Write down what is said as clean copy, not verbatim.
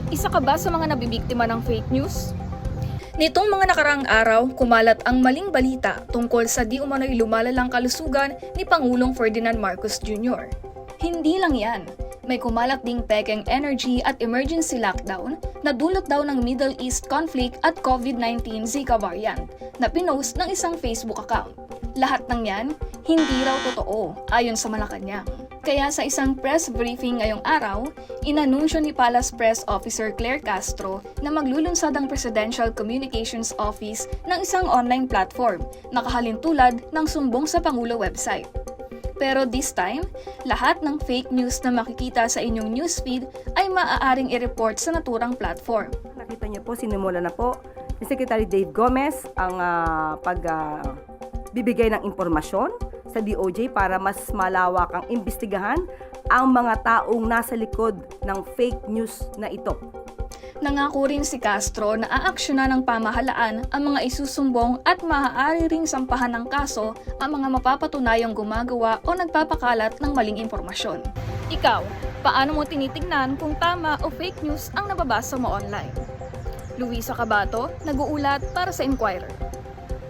Isa ka ba sa mga nabibiktima ng fake news? Nitong mga nakaraang araw, kumalat ang maling balita tungkol sa di umano'y lumalalang kalusugan ni Pangulong Ferdinand Marcos Jr. Hindi lang yan, may kumalat ding pekeng energy at emergency lockdown na dulot daw ng Middle East conflict at COVID-19 Zika variant na pinost ng isang Facebook account. Lahat ng yan, hindi raw totoo ayon sa Malacanang. Kaya sa isang press briefing ngayong araw, inanunsyo ni Palace Press Officer Claire Castro na maglulunsad ang Presidential Communications Office ng isang online platform na kahalintulad ng Sumbong sa Pangulo website. Pero this time, lahat ng fake news na makikita sa inyong newsfeed ay maaaring i-report sa naturang platform. Nakita niyo po, sinimula na po ni Secretary Dave Gomez ang pagbibigay ng impormasyon sa DOJ para mas malawak ang imbestigahan ang mga taong nasa likod ng fake news na ito. Nangako rin si Castro na aaksyonan ng pamahalaan ang mga isusumbong at maaari ring sampahan ng kaso ang mga mapapatunayang gumagawa o nagpapakalat ng maling impormasyon. Ikaw, paano mo tinitingnan kung tama o fake news ang nababasa mo online? Luisa Cabato, nag-uulat para sa Inquirer.